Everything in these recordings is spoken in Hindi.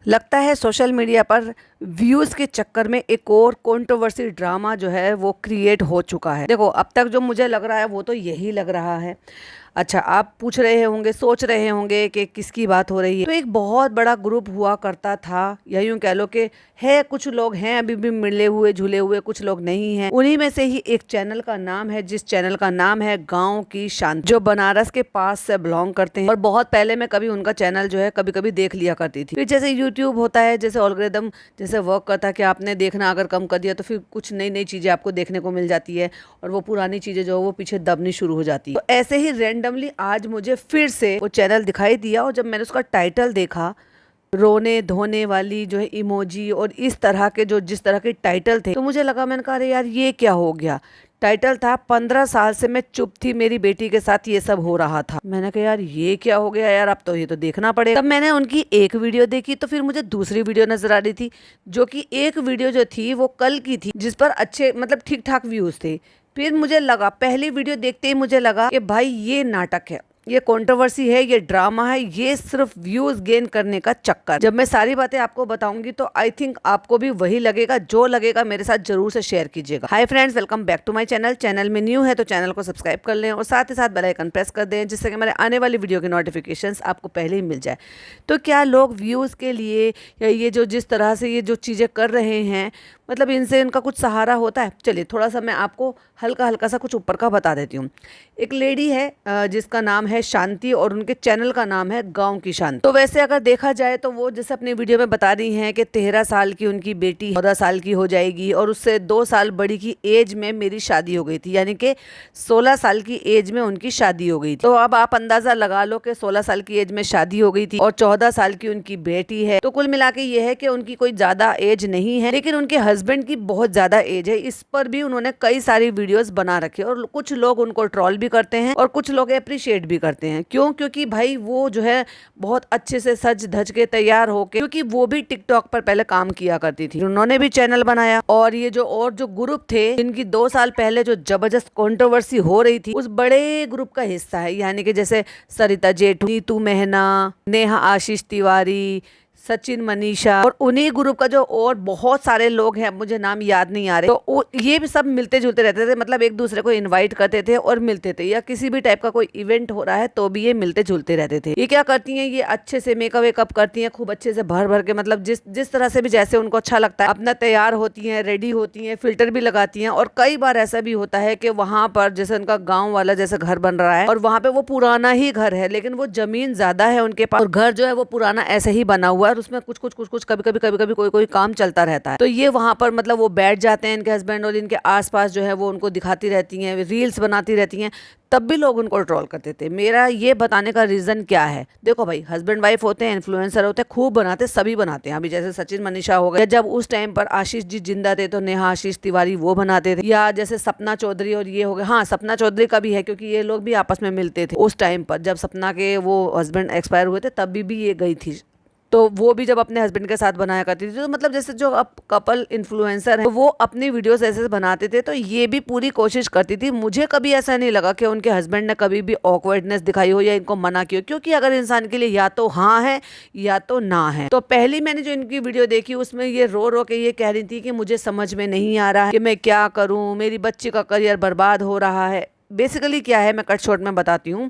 लगता है सोशल मीडिया पर व्यूज़ के चक्कर में एक और कंट्रोवर्सी ड्रामा जो है वो क्रिएट हो चुका है। देखो, अब तक जो मुझे लग रहा है वो तो यही लग रहा है। अच्छा, आप पूछ रहे होंगे, सोच रहे होंगे कि किसकी बात हो रही है। तो एक बहुत बड़ा ग्रुप हुआ करता था, या यूं कह लो कि है, कुछ लोग हैं अभी भी मिले हुए झूले हुए, कुछ लोग नहीं हैं। उन्हीं में से ही एक चैनल का नाम है, जिस चैनल का नाम है गाँव की शांति, जो बनारस के पास से बिलोंग करते हैं। और बहुत पहले मैं कभी उनका चैनल जो है कभी कभी देख लिया करती थी। फिर जैसे यूट्यूब होता है, जैसे एल्गोरिदम जैसे वर्क करता है कि आपने देखना अगर कम कर दिया तो फिर कुछ नई नई चीज़ें आपको देखने को मिल जाती है, और वो पुरानी चीज़ें जो है वो पीछे दबनी शुरू हो जाती है। तो ऐसे ही रैंडमली आज मुझे फिर से वो चैनल दिखाई दिया, और जब मैंने उसका टाइटल देखा, रोने धोने वाली जो है इमोजी और इस तरह के जो जिस तरह के टाइटल थे, तो मुझे लगा, मैंने कहा अरे यार ये क्या हो गया। टाइटल था 15 साल से मैं चुप थी, मेरी बेटी के साथ ये सब हो रहा था। मैंने कहा यार ये क्या हो गया यार, अब तो ये तो देखना पड़ेगा। तब मैंने उनकी एक वीडियो देखी, तो फिर मुझे दूसरी वीडियो नजर आ रही थी, जो कि एक वीडियो जो थी वो कल की थी, जिस पर अच्छे मतलब ठीक ठाक व्यूज थे। फिर मुझे लगा, पहली वीडियो देखते ही मुझे लगा कि भाई ये नाटक है, ये कंट्रोवर्सी है, ये ड्रामा है, ये सिर्फ व्यूज गेन करने का चक्कर। जब मैं सारी बातें आपको बताऊंगी तो आई थिंक आपको भी वही लगेगा। जो लगेगा मेरे साथ जरूर से शेयर कीजिएगा। Hi friends, welcome back to my channel. Channel में न्यू है तो चैनल को सब्सक्राइब कर लें, और साथ ही साथ बेल आइकन प्रेस कर दें, जिससे कि हमारे आने वाली वीडियो की नोटिफिकेशंस आपको पहले ही मिल जाए। तो क्या लोग व्यूज के लिए, या ये जो जिस तरह से ये जो चीजें कर रहे हैं, मतलब इनसे इनका कुछ सहारा होता है? चलिए थोड़ा सा मैं आपको हल्का हल्का सा कुछ ऊपर का बता देती हूँ। एक लेडी है जिसका नाम है शांति, और उनके चैनल का नाम है गांव की शांति। तो वैसे अगर देखा जाए तो वो जैसे अपनी वीडियो में बता रही हैं कि 13 साल की उनकी बेटी 14 साल की हो जाएगी, और उससे 2 साल बड़ी की एज में मेरी शादी हो गई थी, यानी कि 16 साल की एज में उनकी शादी हो गई थी। तो अब आप अंदाजा लगा लो कि 16 साल की एज में शादी हो गई थी और 14 साल की उनकी बेटी है। तो कुल मिला के ये है कि उनकी कोई ज्यादा एज नहीं है, लेकिन उनके हस्बैंड की बहुत ज्यादा एज है। इस पर भी उन्होंने कई सारी वीडियोस बना रखी है, और कुछ लोग उनको ट्रोल भी करते हैं और कुछ लोग अप्रिशिएट भी करते हैं। क्यों? क्योंकि भाई वो जो है बहुत अच्छे से सज धज के तैयार होके, क्योंकि वो भी टिकटॉक पर पहले काम किया करती थी, उन्होंने भी चैनल बनाया। और ये जो ग्रुप थे, इनकी 2 साल पहले जो जबरदस्त कंट्रोवर्सी हो रही थी, उस बड़े ग्रुप का हिस्सा है। यानी कि जैसे सरिता जेठू, नीतू मेहना, नेहा आशीष तिवारी, सचिन मनीषा, और उन्हीं ग्रुप का जो और बहुत सारे लोग हैं, मुझे नाम याद नहीं आ रहे, तो ये भी सब मिलते जुलते रहते थे। मतलब एक दूसरे को इनवाइट करते थे और मिलते थे, या किसी भी टाइप का कोई इवेंट हो रहा है तो भी ये मिलते जुलते रहते थे। ये क्या करती हैं, ये अच्छे से मेकअप वेकअप करती हैं, खूब अच्छे से भर भर के, मतलब जिस तरह से भी जैसे उनको अच्छा लगता है अपना तैयार होती हैं, रेडी होती हैं, फिल्टर भी लगाती हैं। और कई बार ऐसा भी होता है कि वहां पर जैसे उनका गाँव वाला जैसे घर बन रहा है, और वहां पे वो पुराना ही घर है, लेकिन वो जमीन ज्यादा है उनके पास, और घर जो है वो पुराना ऐसे ही बना हुआ है, और उसमें कुछ कभी कोई काम चलता रहता है। तो ये वहां पर मतलब वो बैठ जाते हैं, इनके हस्बैंड, और इनके आसपास जो है वो उनको दिखाती रहती हैं, रील्स बनाती रहती हैं। तब भी लोग उनको ट्रोल करते थे। मेरा ये बताने का रीजन क्या है, देखो भाई, हस्बैंड वाइफ होते हैं, इन्फ्लुएंसर होते हैं, खूब बनाते, सभी बनाते हैं। अभी जैसे सचिन मनीषा हो गए, जब उस टाइम पर आशीष जी जिंदा थे तो नेहा आशीष तिवारी वो बनाते थे, या जैसे सपना चौधरी और ये हो गए। हाँ, सपना चौधरी का भी है, क्योंकि ये लोग भी आपस में मिलते थे उस टाइम पर, जब सपना के वो हस्बैंड एक्सपायर हुए थे, तब भी ये गई थी। तो वो भी जब अपने हस्बैंड के साथ बनाया करती थी। तो मतलब जैसे जो अब कपल इन्फ्लुएंसर हैं, तो वो अपनी वीडियोस ऐसे बनाते थे, तो ये भी पूरी कोशिश करती थी। मुझे कभी ऐसा नहीं लगा कि उनके हस्बैंड ने कभी भी ऑकवर्डनेस दिखाई हो या इनको मना किया, क्योंकि अगर इंसान के लिए या तो हाँ है या तो ना है। तो पहली मैंने जो इनकी वीडियो देखी, उसमें ये रो रो के ये कह रही थी कि मुझे समझ में नहीं आ रहा है कि मैं क्या करूँ, मेरी बच्ची का करियर बर्बाद हो रहा है। बेसिकली क्या है, मैं कट शॉर्ट में बताती हूँ,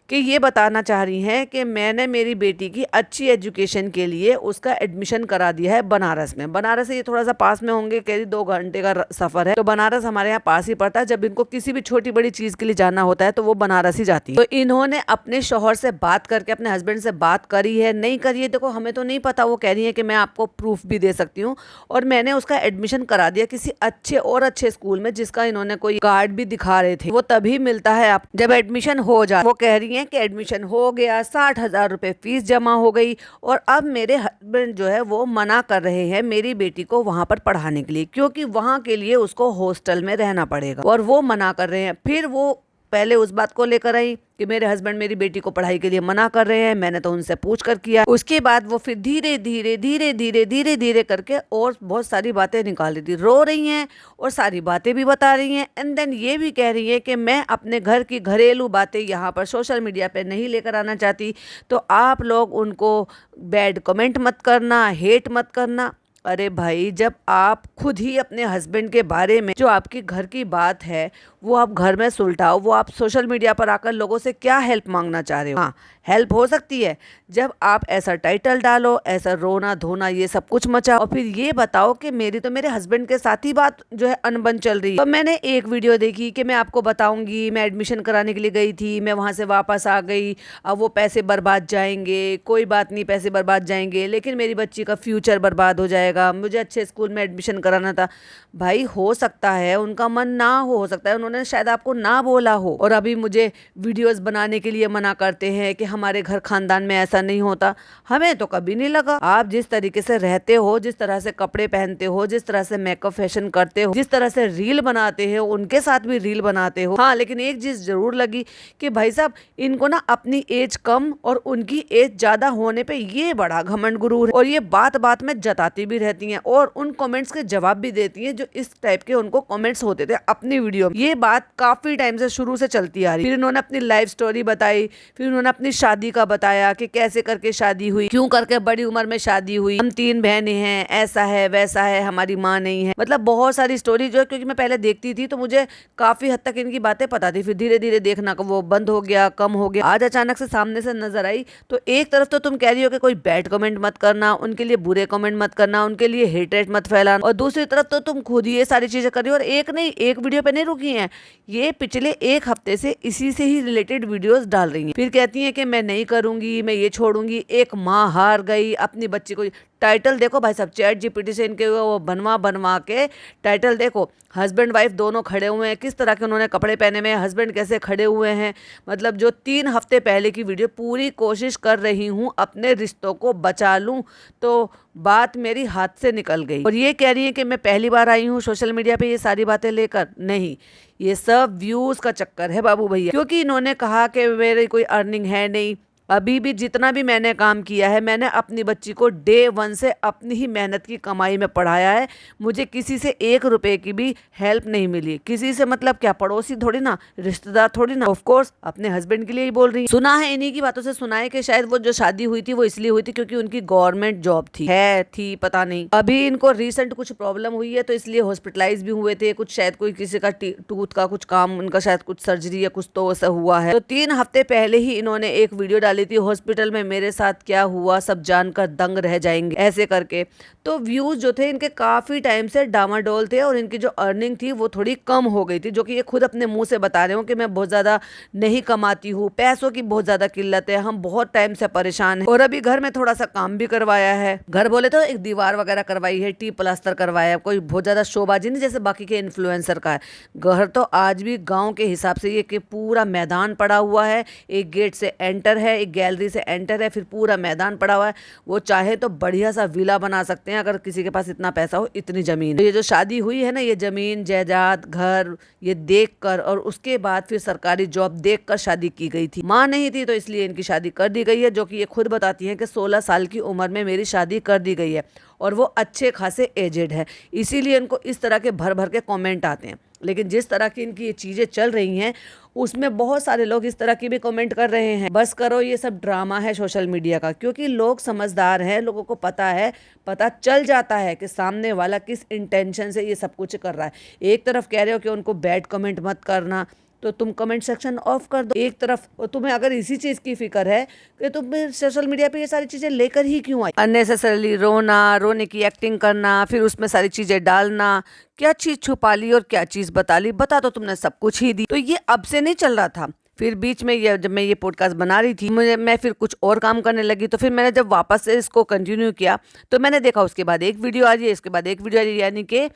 कि ये बताना चाह रही हैं कि मैंने मेरी बेटी की अच्छी एजुकेशन के लिए उसका एडमिशन करा दिया है बनारस में। बनारस से ये थोड़ा सा पास में होंगे, करीब 2 घंटे का सफर है। तो बनारस हमारे यहाँ पास ही पड़ता है। जब इनको किसी भी छोटी बड़ी चीज के लिए जाना होता है तो वो बनारस ही जाती है। तो इन्होंने अपने शौहर से बात करके, अपने हस्बैंड से बात करी है, नहीं करी है देखो हमें तो नहीं पता। वो कह रही है कि मैं आपको प्रूफ भी दे सकती हूँ, और मैंने उसका एडमिशन करा दिया किसी अच्छे स्कूल में, जिसका इन्होंने कोई कार्ड भी दिखा रहे थे। वो तभी मिलता है आप जब एडमिशन हो जाए। वो कह रही है कि एडमिशन हो गया, 60,000 रुपए फीस जमा हो गई, और अब मेरे हस्बैंड जो है वो मना कर रहे हैं मेरी बेटी को वहां पर पढ़ाने के लिए, क्योंकि वहां के लिए उसको हॉस्टल में रहना पड़ेगा, और वो मना कर रहे हैं। फिर वो पहले उस बात को लेकर आई कि मेरे हस्बैंड मेरी बेटी को पढ़ाई के लिए मना कर रहे हैं, मैंने तो उनसे पूछ कर किया। उसके बाद वो फिर धीरे धीरे धीरे धीरे धीरे धीरे करके और बहुत सारी बातें निकाल रही थी, रो रही हैं और सारी बातें भी बता रही हैं, एंड देन ये भी कह रही है कि मैं अपने घर की घरेलू बातें यहाँ पर सोशल मीडिया पे नहीं लेकर आना चाहती, तो आप लोग उनको बैड कमेंट मत करना, हेट मत करना। अरे भाई, जब आप खुद ही अपने हस्बैंड के बारे में जो आपके घर की बात है वो आप घर में सुलझाओ, वो आप सोशल मीडिया पर आकर लोगों से क्या हेल्प मांगना चाह रहे हो? हाँ, हेल्प हो सकती है जब आप ऐसा टाइटल डालो, ऐसा रोना धोना ये सब कुछ मचाओ और फिर ये बताओ कि मेरी तो मेरे हस्बैंड के साथ ही बात जो है अनबन चल रही है। तो मैंने एक वीडियो देखी कि मैं आपको बताऊंगी, मैं एडमिशन कराने के लिए गई थी, मैं वहां से वापस आ गई, अब वो पैसे बर्बाद जाएंगे, कोई बात नहीं, पैसे बर्बाद जाएंगे, लेकिन मेरी बच्ची का फ्यूचर बर्बाद हो जाएगा, मुझे अच्छे स्कूल में एडमिशन कराना था। भाई, हो सकता है उनका मन ना हो सकता है उन्होंने शायद आपको ना बोला हो, और अभी मुझे वीडियोस बनाने के लिए मना करते हैं कि हमारे घर खानदान में ऐसा नहीं होता। हमें तो कभी नहीं लगा। आप जिस तरीके से रहते हो, जिस तरह से कपड़े पहनते हो, जिस तरह से मेकअप फैशन करते हो, जिस तरह से रील बनाते हो, उनके साथ भी रील बनाते हो। हाँ, लेकिन एक चीज जरूर लगी कि भाई साहब, इनको ना अपनी एज कम और उनकी एज ज्यादा होने पे ये बड़ा घमंड गुरूर है, और ये बात बात में जताती भी रहती हैं और उन कमेंट्स के जवाब भी देती हैं जो इस टाइप के उनको कमेंट्स होते थे अपनी वीडियो में। ये बात काफी टाइम से शुरू से चलती आ रही। फिर इन्होंने अपनी लाइफ स्टोरी बताई, फिर उन्होंने अपनी शादी का बताया कि कैसे करके शादी हुई, क्यों करके बड़ी उम्र में शादी हुई, हम 3 बहनें हैं, ऐसा है वैसा है, हमारी माँ नहीं है। मतलब बहुत सारी स्टोरी जो है, क्योंकि मैं पहले देखती थी तो मुझे काफी हद तक इनकी बातें पता थी, फिर धीरे धीरे देखना वो बंद हो गया, कम हो गया। आज अचानक से सामने से नजर आई तो एक तरफ तो तुम कह रही हो कि कोई बैड कमेंट मत करना, उनके लिए बुरे कमेंट मत करना, उनके लिए हेटरेट मत फैलाना, और दूसरी तरफ तो तुम खुद ही ये सारी चीजें कर रही हो। और एक नहीं, एक वीडियो पे नहीं रुकी हैं, ये पिछले एक हफ्ते से इसी से ही रिलेटेड वीडियोस डाल रही हैं। फिर कहती हैं कि मैं नहीं करूंगी, मैं ये छोड़ूंगी, एक माँ हार गई अपनी बच्ची को। टाइटल देखो भाई साहब, चैट जीपीटी से इनके वो बनवा के टाइटल देखो, हस्बैंड वाइफ दोनों खड़े हुए हैं, किस तरह के उन्होंने कपड़े पहने हुए हैं, हस्बैंड कैसे खड़े हुए हैं। मतलब जो 3 हफ्ते पहले की वीडियो, पूरी कोशिश कर रही हूँ अपने रिश्तों को बचा लूँ, तो बात मेरी हाथ से निकल गई। और ये कह रही है कि मैं पहली बार आई हूँ सोशल मीडिया पे ये सारी बातें लेकर। नहीं, ये सब व्यूज का चक्कर है बाबू भैया, क्योंकि इन्होंने कहा कि मेरी कोई अर्निंग है नहीं। अभी भी जितना भी मैंने काम किया है, मैंने अपनी बच्ची को डे 1 से अपनी ही मेहनत की कमाई में पढ़ाया है। मुझे किसी से 1 रुपए की भी हेल्प नहीं मिली। किसी से मतलब क्या, पड़ोसी थोड़ी ना, रिश्तेदार थोड़ी ना, ऑफ कोर्स अपने हस्बैंड के लिए ही बोल रही हूँ। सुना है, इन्हीं की बातों से सुना है कि शायद वो जो शादी हुई थी वो इसलिए हुई थी क्योंकि उनकी गवर्नमेंट जॉब थी पता नहीं। अभी इनको रिसेंट कुछ प्रॉब्लम हुई है तो इसलिए हॉस्पिटलाइज भी हुए थे, कुछ शायद कोई किसी का टूथ का कुछ काम, उनका शायद कुछ सर्जरी या कुछ तो ऐसा हुआ है। तो 3 हफ्ते पहले ही इन्होंने एक वीडियो डाली थी, हॉस्पिटल में मेरे साथ क्या हुआ सब जानकर दंग रह जाएंगे, ऐसे करके। तो व्यूज जो थे इनके काफी टाइम से डामाडोल थे और इनकी जो अर्निंग थी वो थोड़ी कम हो गई थी, जो कि ये खुद अपने मुंह से बता रहे हो कि मैं बहुत ज्यादा नहीं कमाती हूँ, पैसों की बहुत ज्यादा किल्लत है, हम बहुत टाइम से परेशान हैं। और अभी घर में थोड़ा सा काम भी करवाया है, घर बोले तो एक दीवार वगैरह करवाई है, टी प्लास्टर करवाया है, कोई बहुत ज्यादा शोबाजी नहीं जैसे बाकी के इन्फ्लुएंसर का है। घर तो आज भी गाँव के हिसाब से ये कि पूरा मैदान पड़ा हुआ है, एक गेट से एंटर है, एक गैलरी से एंटर है, फिर पूरा मैदान पड़ा हुआ है। वो चाहे तो बढ़िया सा विला बना सकते हैं अगर किसी के पास इतना पैसा हो, इतनी जमीन। तो ये जो शादी हुई है ना, ये जमीन जायदाद घर ये देखकर और उसके बाद फिर सरकारी जॉब देखकर शादी की गई थी। माँ नहीं थी तो इसलिए इनकी शादी कर दी गई है, जो कि ये खुद बताती हैं कि 16 साल की उम्र में मेरी शादी कर दी गई है और वो अच्छे खासे एजेड है, इसीलिए इनको इस तरह के भर भर के कमेंट आते हैं। लेकिन जिस तरह की इनकी ये चीज़ें चल रही हैं उसमें बहुत सारे लोग इस तरह की भी कमेंट कर रहे हैं, बस करो ये सब ड्रामा है सोशल मीडिया का। क्योंकि लोग समझदार हैं, लोगों को पता है, पता चल जाता है कि सामने वाला किस इंटेंशन से ये सब कुछ कर रहा है। एक तरफ कह रहे हो कि उनको बैड कमेंट मत करना, तो तुम कमेंट सेक्शन ऑफ कर दो एक तरफ। और तुम्हें अगर इसी चीज की फिक्र है कि तुम सोशल मीडिया पे ये सारी चीजें लेकर ही क्यों आई, अननेसेसरली रोना, रोने की एक्टिंग करना, फिर उसमें सारी चीजें डालना, क्या चीज छुपा ली और क्या चीज बता ली, बता तो तुमने सब कुछ ही दी। तो ये अब से नहीं चल रहा था। फिर बीच में जब मैं ये पॉडकास्ट बना रही थी, मैं फिर कुछ और काम करने लगी, तो फिर मैंने जब वापस से इसको कंटिन्यू किया तो मैंने देखा उसके बाद एक वीडियो आ रही है, इसके बाद एक वीडियो आ रही है, यानी कि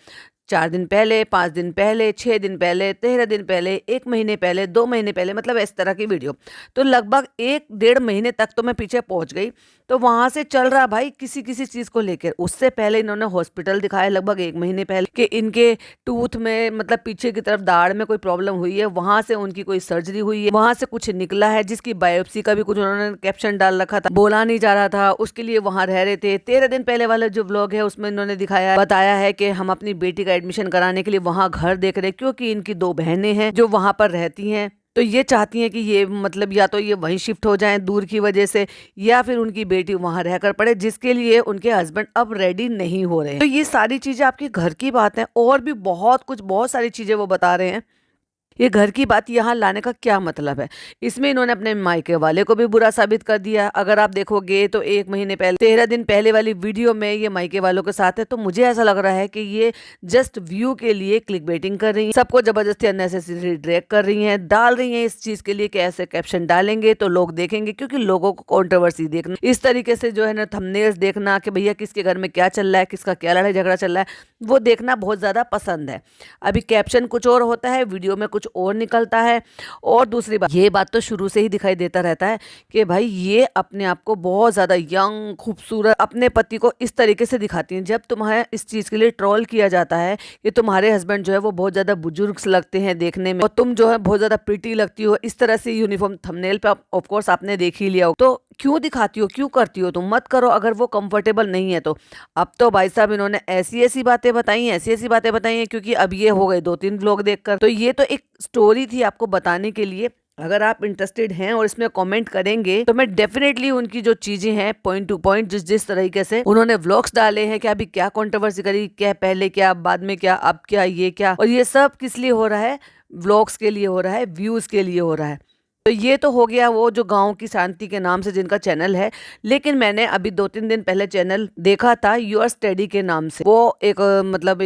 4 दिन पहले, 5 दिन पहले, 6 दिन पहले, 13 दिन पहले, 1 महीने पहले, 2 महीने पहले, मतलब इस तरह की वीडियो। तो लगभग 1-1.5 महीने तक तो मैं पीछे पहुंच गई तो वहां से चल रहा भाई किसी किसी चीज को लेकर। उससे पहले इन्होंने हॉस्पिटल दिखाया लगभग 1 महीने पहले कि इनके टूथ में मतलब पीछे की तरफ दाढ़ में कोई प्रॉब्लम हुई है, वहां से उनकी कोई सर्जरी हुई है, वहां से कुछ निकला है जिसकी बायोप्सी का भी कुछ उन्होंने कैप्शन डाल रखा था, बोला नहीं जा रहा था, उसके लिए वहां रह रहे थे। 13 दिन पहले वाला जो व्लॉग है उसमें इन्होंने दिखाया बताया है कि हम अपनी बेटी का एडमिशन कराने के लिए वहां घर देख रहे हैं, क्योंकि इनकी 2 बहनें हैं जो वहां पर रहती हैं। तो ये चाहती हैं कि ये मतलब या तो ये वहीं शिफ्ट हो जाएं दूर की वजह से, या फिर उनकी बेटी वहां रहकर पढ़े, जिसके लिए उनके हस्बैंड अब रेडी नहीं हो रहे हैं। तो ये सारी चीजें आपके घर की बात है, और भी बहुत सारी चीजें वो बता रहे हैं। ये घर की बात यहाँ लाने का क्या मतलब है? इसमें इन्होंने अपने मायके वाले को भी बुरा साबित कर दिया। अगर आप देखोगे तो 1 महीने पहले 13 दिन पहले वाली वीडियो में ये मायके वालों के साथ है। तो मुझे ऐसा लग रहा है कि ये जस्ट व्यू के लिए क्लिक बेटिंग कर रही हैं, सबको जबरदस्ती अननेसेसरी ड्रैग कर रही हैं, डाल रही हैं इस चीज के लिए कि ऐसे कैप्शन डालेंगे तो लोग देखेंगे, क्योंकि लोगों को कंट्रोवर्सी देखना, इस तरीके से जो है ना थंबनेल्स देखना कि भैया किसके घर में क्या चल रहा है, किसका क्या लड़ाई झगड़ा चल रहा है, वो देखना बहुत ज्यादा पसंद है। अभी कैप्शन कुछ और होता है, वीडियो में कुछ और निकलता है। और दूसरी बात, ये बात तो शुरू से ही दिखाई देता रहता है कि भाई ये अपने आप को बहुत ज्यादा यंग खूबसूरत अपने पति को इस तरीके से दिखाती हैं। जब तुम्हें इस चीज के लिए ट्रोल किया जाता है कि तुम्हारे हस्बैंड जो है वो बहुत ज्यादा बुजुर्ग लगते हैं देखने में, और तुम जो है बहुत ज्यादा प्रिटी लगती हो, इस तरह से यूनिफॉर्म थंबनेल पे ऑफ कोर्स आपने देख ही लिया हो, तो क्यों दिखाती हो, क्यों करती हो? तुम मत करो अगर वो कंफर्टेबल नहीं है तो। अब तो भाई साहब इन्होंने ऐसी ऐसी बातें बताई हैं, क्योंकि अब ये हो गए 2-3 व्लॉग देखकर। तो ये तो एक स्टोरी थी आपको बताने के लिए। अगर आप इंटरेस्टेड हैं और इसमें कमेंट करेंगे तो मैं डेफिनेटली उनकी जो चीजें हैं पॉइंट टू पॉइंट जिस तरीके से उन्होंने व्लॉग्स डाले हैं कि अभी क्या कंट्रोवर्सी करी, क्या पहले क्या, बाद में क्या, अब क्या, ये क्या, और ये सब किस लिए हो रहा है? व्लॉग्स के लिए हो रहा है, व्यूज के लिए हो रहा है। तो ये तो हो गया वो जो गांव की शांति के नाम से जिनका चैनल है। लेकिन मैंने अभी 2-3 दिन पहले चैनल देखा था योर स्टडी के नाम से। वो एक मतलब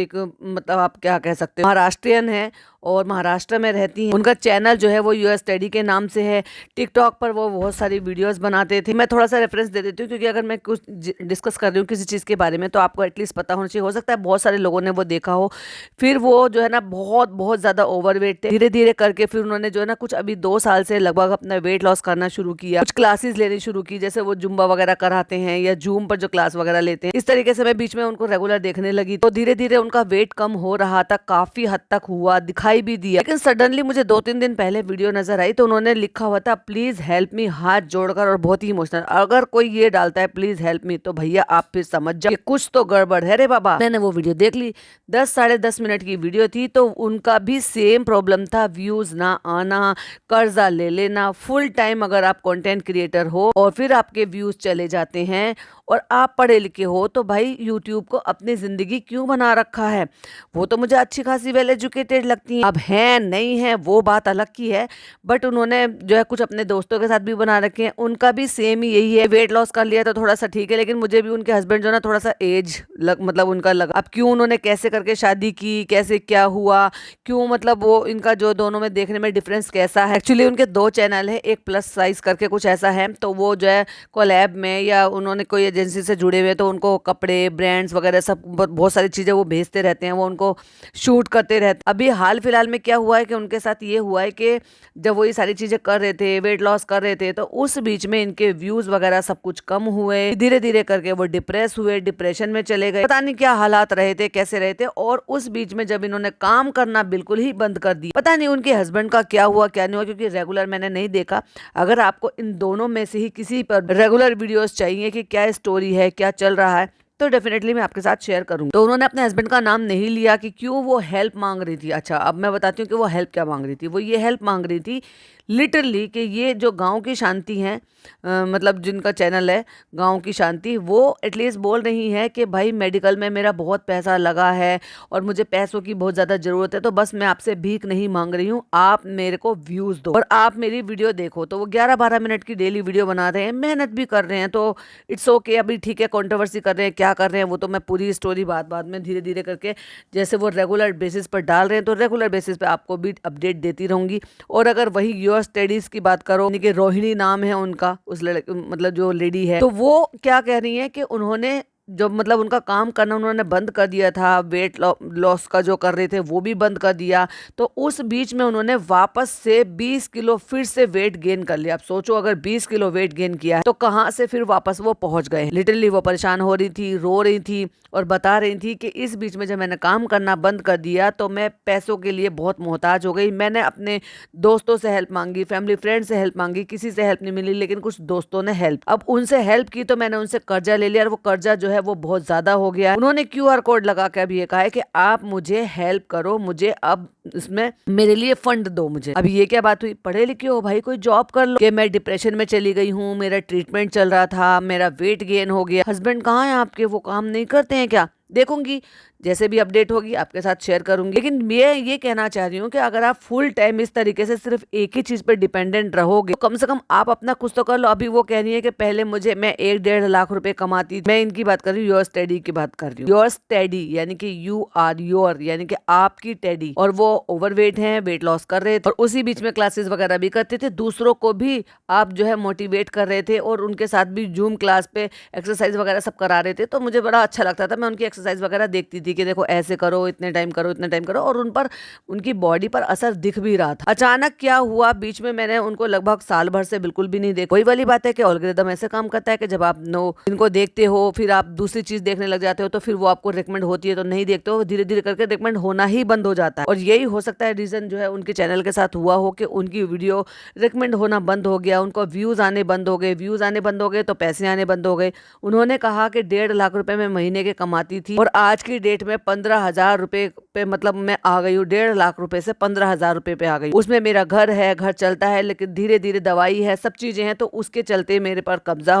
आप क्या कह सकते हैं, महाराष्ट्रियन है और महाराष्ट्र में रहती हैं। उनका चैनल जो है वो योर स्टडी के नाम से है। टिकटॉक पर वो बहुत सारी वीडियोस बनाते थे। मैं थोड़ा सा रेफरेंस दे देती हूँ, क्योंकि अगर मैं कुछ डिस्कस कर रही हूँ किसी चीज़ के बारे में तो आपको एटलीस्ट पता होना चाहिए। हो सकता है बहुत सारे लोगों ने वो देखा हो। फिर वो जो है ना बहुत ज़्यादा ओवरवेट थे। धीरे धीरे करके फिर उन्होंने जो है ना कुछ अभी 2 साल से लगभग अपना वेट लॉस करना शुरू किया, कुछ क्लासेस लेनी शुरू की, जैसे वो जुम्बा वगैरह कराते हैं या जूम पर जो क्लास वगैरह लेते हैं। इस तरीके से मैं बीच में उनको रेगुलर देखने लगी, तो धीरे धीरे उनका वेट कम हो रहा था, काफी हद तक हुआ, दिखाई भी दिया। लेकिन सडनली मुझे 2-3 दिन पहले वीडियो नजर आई तो उन्होंने लिखा हुआ था प्लीज हेल्प मी, हाथ जोड़कर, और बहुत ही इमोशनल। अगर कोई ये डालता है प्लीज हेल्प मी तो भैया आप फिर समझ जाओ कुछ तो गड़बड़ है रे बाबा। मैंने वो वीडियो देख ली, 10-10.5 मिनट की वीडियो थी। तो उनका भी सेम प्रॉब्लम था, व्यूज ना आना, कर्जा ले लेना। फुल टाइम अगर आप कंटेंट क्रिएटर हो और फिर आपके व्यूज चले जाते हैं और आप पढ़े लिखे हो तो भाई यूट्यूब को अपनी जिंदगी क्यों बना रखा है? वो तो मुझे अच्छी खासी वेल एजुकेटेड लगती है। अब है नहीं है वो बात अलग की है, बट उन्होंने जो है कुछ अपने दोस्तों के साथ भी बना रखे हैं। उनका भी सेम ही यही है, वेट लॉस कर लिया तो थोड़ा सा ठीक है। लेकिन मुझे भी उनके हस्बैंड जो ना थोड़ा सा एज मतलब उनका लगा। अब क्यों उन्होंने कैसे करके शादी की, कैसे क्या हुआ, क्यों मतलब वो इनका जो दोनों में देखने में डिफरेंस कैसा है। एक्चुअली उनके 2 चैनल है, एक प्लस साइज करके कुछ ऐसा है, तो वो जो है कोलैब में या उन्होंने कोई एजेंसी से जुड़े हुए तो उनको कपड़े ब्रांड्स वगैरह सब बहुत सारी चीजें वो भेजते रहते हैं, वो उनको शूट करते रहते। अभी हाल फिलहाल में क्या हुआ है कि उनके साथ ये हुआ है कि जब वो ये सारी चीजें कर रहे थे, वेट लॉस कर रहे थे, तो उस बीच में इनके व्यूज वगैरह सब कुछ कम हुए। धीरे धीरे करके वो डिप्रेस हुए, डिप्रेशन में चले गए, पता नहीं क्या हालात रहे थे, कैसे रहे थे। और उस बीच में जब इन्होंने काम करना बिल्कुल ही बंद कर दिया, पता नहीं उनके हस्बैंड का क्या हुआ क्या नहीं हुआ, क्योंकि रेगुलर मैंने नहीं देखा। अगर आपको इन दोनों में से ही किसी पर रेगुलर वीडियोस चाहिए कि क्या स्टोरी है, क्या चल रहा है, तो डेफिनेटली मैं आपके साथ शेयर करूंगी। तो उन्होंने अपने हस्बैंड का नाम नहीं लिया कि क्यों वो हेल्प मांग रही थी। अच्छा, अब मैं बताती हूँ कि वो हेल्प क्या मांग रही थी। वो ये हेल्प मांग रही थी लिटरली कि ये जो गांव की शांति है, मतलब जिनका चैनल है गांव की शांति, वो एटलीस्ट बोल रही है कि भाई मेडिकल में मेरा बहुत पैसा लगा है और मुझे पैसों की बहुत ज़्यादा ज़रूरत है, तो बस मैं आपसे भीख नहीं मांग रही हूँ, आप मेरे को व्यूज़ दो और आप मेरी वीडियो देखो। तो वो 11-12 मिनट की डेली वीडियो बना रहे हैं, मेहनत भी कर रहे हैं, तो इट्स ओके। अभी ठीक है, कंट्रोवर्सी कर रहे हैं, क्या कर रहे हैं वो तो मैं पूरी स्टोरी बाद में धीरे धीरे करके जैसे वो रेगुलर बेसिस पर डाल रहे हैं तो रेगुलर बेसिस पर आपको भी अपडेट देती रहूंगी। और अगर वही योर स्टडीज की बात करो, यानी कि रोहिणी नाम है उनका, उस लड़के मतलब जो लेडी है, तो वो क्या कह रही है कि उन्होंने जो मतलब उनका काम करना उन्होंने बंद कर दिया था, वेट लॉस का जो कर रहे थे वो भी बंद कर दिया। तो उस बीच में उन्होंने वापस से 20 किलो फिर से वेट गेन कर लिया। अब सोचो अगर 20 किलो वेट गेन किया है तो कहाँ से फिर वापस वो पहुंच गए। लिटरली वो परेशान हो रही थी, रो रही थी और बता रही थी कि इस बीच में जब मैंने काम करना बंद कर दिया तो मैं पैसों के लिए बहुत मोहताज हो गई। मैंने अपने दोस्तों से हेल्प मांगी, फैमिली फ्रेंड से हेल्प मांगी, किसी से हेल्प नहीं मिली, लेकिन कुछ दोस्तों ने हेल्प, अब उनसे हेल्प की तो मैंने उनसे कर्जा ले लिया और वो कर्जा जो है वो बहुत ज्यादा हो गया। उन्होंने क्यूआर कोड लगा के अभी ये कहा है कि आप मुझे हेल्प करो, मुझे अब इसमें मेरे लिए फंड दो मुझे। अब ये क्या बात हुई, पढ़े लिखे हो भाई, कोई जॉब कर लो। कि मैं डिप्रेशन में चली गई हूँ, मेरा ट्रीटमेंट चल रहा था, मेरा वेट गेन हो गया। हस्बैंड कहाँ हैं आपके, वो काम नहीं करते हैं क्या? देखूंगी, जैसे भी अपडेट होगी आपके साथ शेयर करूंगी। लेकिन मैं ये कहना चाह रही हूँ कि अगर आप फुल टाइम इस तरीके से सिर्फ एक ही चीज पे डिपेंडेंट रहोगे तो कम से कम आप अपना कुछ तो कर लो। अभी वो कह रही है कि पहले मैं 1-1.5 लाख रुपए कमाती, मैं इनकी बात कर रही हूँ, योर स्टडी की बात कर रही हूँ। योर स्टडी यानी कि यू आर योर, यानी कि आपकी टेडी। और वो ओवरवेट हैं, वेट लॉस कर रहे थे और उसी बीच में क्लासेस वगैरह भी करते थे। दूसरों को भी आप जो है मोटिवेट कर रहे थे और उनके साथ भी जूम क्लास पे एक्सरसाइज वगैरह सब करा रहे थे। तो मुझे बड़ा अच्छा लगता था, मैं उनकी एक्सरसाइज वगैरह देखती थी कि देखो ऐसे करो, इतने टाइम करो, इतने टाइम करो, और उन पर उनकी बॉडी पर असर दिख भी रहा था। अचानक क्या हुआ, बीच में मैंने उनको लगभग साल भर से बिल्कुल भी नहीं देखा। वही वाली बात है कि एल्गोरिदम ऐसे काम करता है कि जब आप इनको देखते हो फिर आप दूसरी चीज देखने लग जाते हो तो फिर वो आपको रिकमेंड होती है तो नहीं देखते हो, धीरे धीरे करके रिकमेंड होना ही बंद हो जाता है। और यही हो सकता है रीजन जो है उनके चैनल के साथ हुआ हो कि उनकी वीडियो रिकमेंड होना बंद हो गया, उनको व्यूज आने बंद हो गए, व्यूज आने बंद हो गए तो पैसे आने बंद हो गए। उन्होंने कहा कि 1.5 लाख रुपए में महीने के कमाती थी और आज की डेट में 15,000 रुपए पे मतलब मैं आ गई हूँ। 1.5 लाख रुपए से 15,000 रुपए पे आ गई। उसमें मेरा घर है, घर चलता है, लेकिन धीरे धीरे दवाई है, सब चीजें हैं, तो उसके चलते मेरे पर कर्जा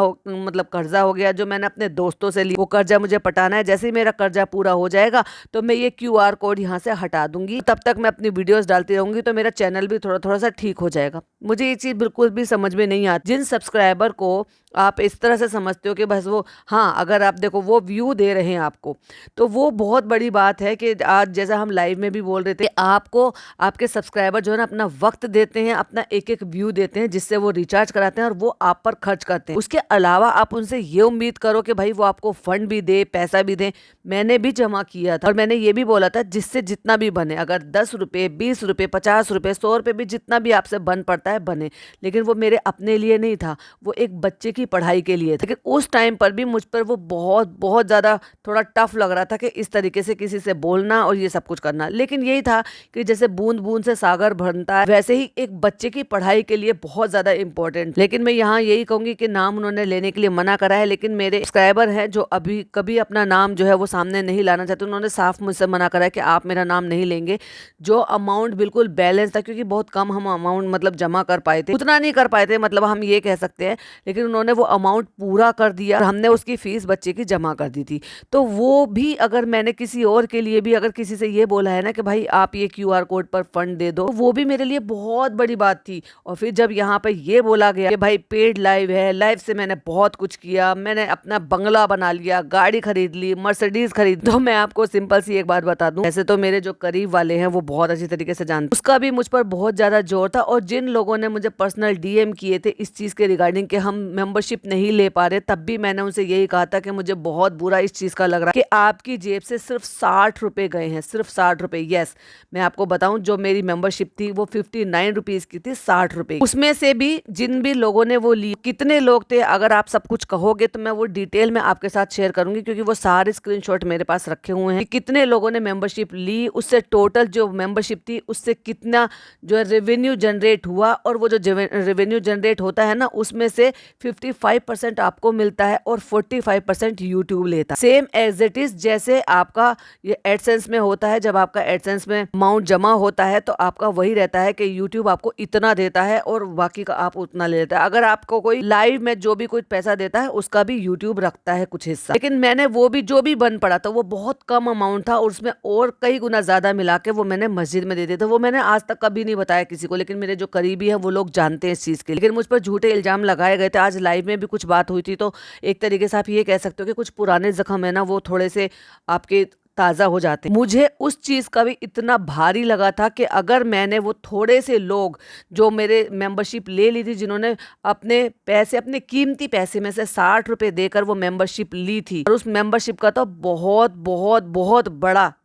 हो गया जो मैंने अपने दोस्तों से ली। वो कर्जा मुझे पटाना है। जैसे ही मेरा कर्जा पूरा हो जाएगा तो मैं ये क्यूआर कोड यहाँ से हटा दूंगी, तब तक मैं अपनी वीडियोस डालती रहूंगी तो मेरा चैनल भी थोड़ा थोड़ा सा ठीक हो जाएगा। मुझे ये चीज बिल्कुल भी समझ में नहीं आती। जिन सब्सक्राइबर को आप इस तरह से समझते हो कि बस वो, हाँ अगर आप देखो वो व्यू दे रहे हैं आपको तो वो बहुत बड़ी बात है कि आज जैसा हम लाइव में भी बोल रहे थे, आपको आपके सब्सक्राइबर जो है ना अपना वक्त देते हैं, अपना एक एक व्यू देते हैं जिससे वो रिचार्ज कराते हैं और वो आप पर खर्च करते हैं। उसके अलावा आप उनसे ये उम्मीद करो कि भाई वो आपको फंड भी दे, पैसा भी दे। मैंने भी जमा किया था और मैंने ये भी बोला था जिससे जितना भी बने, अगर 10 रुपए, 20 रुपए, 50 रुपए, 100 रुपए भी जितना भी आपसे बन पड़ता है बने, लेकिन वो मेरे अपने लिए नहीं था, वो एक बच्चे की पढ़ाई के लिए था। लेकिन उस टाइम पर भी मुझ पर वो बहुत बहुत ज्यादा थोड़ा टफ लग रहा था कि इस तरीके से किसी से बोलना और ये सब कुछ करना। लेकिन यही था कि जैसे बूंद बूंद से सागर भरता है, वैसे ही एक बच्चे की पढ़ाई के लिए बहुत ज्यादा इंपॉर्टेंट। लेकिन मैं यहाँ यही कहूंगी कि नाम उन्होंने लेने के लिए मना करा है, लेकिन मेरे सब्सक्राइबर हैं जो अभी कभी अपना नाम जो है वो सामने नहीं लाना चाहते, उन्होंने साफ मुझसे मना करा है कि आप मेरा नाम नहीं लेंगे। जो अमाउंट बिल्कुल बैलेंस था, क्योंकि बहुत कम हम अमाउंट मतलब जमा कर पाए थे, उतना नहीं कर पाए थे मतलब हम ये कह सकते हैं, लेकिन उन्होंने वो अमाउंट पूरा कर दिया और हमने उसकी फीस बच्चे की जमा कर दी थी। तो वो भी अगर मैंने किसी और के लिए भी अगर किसी से ये बोला है ना कि भाई आप ये क्यूआर कोड पर फंड दे दो, वो भी मेरे लिए बहुत बड़ी बात थी। और फिर जब यहाँ पे ये बोला गया कि भाई पेड लाइव है, लाइव से मैंने बहुत कुछ किया, मैंने अपना बंगला बना लिया, गाड़ी खरीद ली, मर्सिडीज खरीद, तो मैं आपको सिंपल सी एक बात बता दूं, ऐसे तो मेरे जो करीब वाले हैं वो बहुत अच्छी तरीके से जानते, उसका भी मुझ पर बहुत ज्यादा जोर था। और जिन लोगों ने मुझे पर्सनल डीएम किए थे इस चीज के रिगार्डिंग कि हम मेंबरशिप नहीं ले पा रहे, तब भी मैंने उनसे यही कहा था कि मुझे बहुत बुरा इस चीज का लग रहा है कि आपकी जेब से सिर्फ 60 रुपए गए हैं, सिर्फ 60 रुपए। यस, मैं आपको बताऊं जो मेरी मेंबरशिप थी वो 59 रुपीज की थी, 60 रुपए। उसमें से भी जिन भी लोगों ने वो ली, कितने लोग थे, अगर आप सब कुछ कहोगे तो मैं वो डिटेल में आपके साथ शेयर करूंगी, क्योंकि वो सारे स्क्रीनशॉट मेरे पास रखे हुए हैं कि कितने लोगों ने मेंबरशिप ली, उससे टोटल जो मेंबरशिप थी उससे कितना जो है रेवेन्यू जनरेट हुआ। और वो जो रेवेन्यू जनरेट होता है ना, उसमें से 55% आपको मिलता है और 45% यूट्यूब लेता है। सेम एज इट इज जैसे आपका ये एडसेंस में होता है, जब आपका एडसेंस में अमाउंट जमा होता है तो आपका वही रहता है कि यूट्यूब आपको इतना देता है और बाकी का आप उतना ले लेता है। अगर आपको कोई लाइव में जो भी कोई पैसा देता है उसका भी यूट्यूब रखता है कुछ हिस्सा। लेकिन मैंने वो भी जो भी बन पड़ा था वो बहुत कम अमाउंट था और उसमें और कई गुना ज्यादा मिला के वो मैंने मस्जिद में दे दिया था। वो मैंने आज तक कभी नहीं बताया किसी को, लेकिन मेरे जो करीबी है वो लोग जानते हैं इस चीज के। लेकिन मुझ पर झूठे इल्जाम लगाए गए थे। आज लाइव में भी कुछ बात हुई थी तो एक तरीके से आप ये कह सकते हो कि कुछ पुराने जख्म है ना वो थोड़े से आपके ताज़ा हो जाते हैं। मुझे उस चीज़ का भी इतना भारी लगा था कि अगर मैंने वो थोड़े से लोग जो मेरे मेंबरशिप ले ली थी, जिन्होंने अपने पैसे, अपने कीमती पैसे में से 60 रुपए देकर वो मेंबरशिप ली थी, और उस मेंबरशिप का तो बहुत बहुत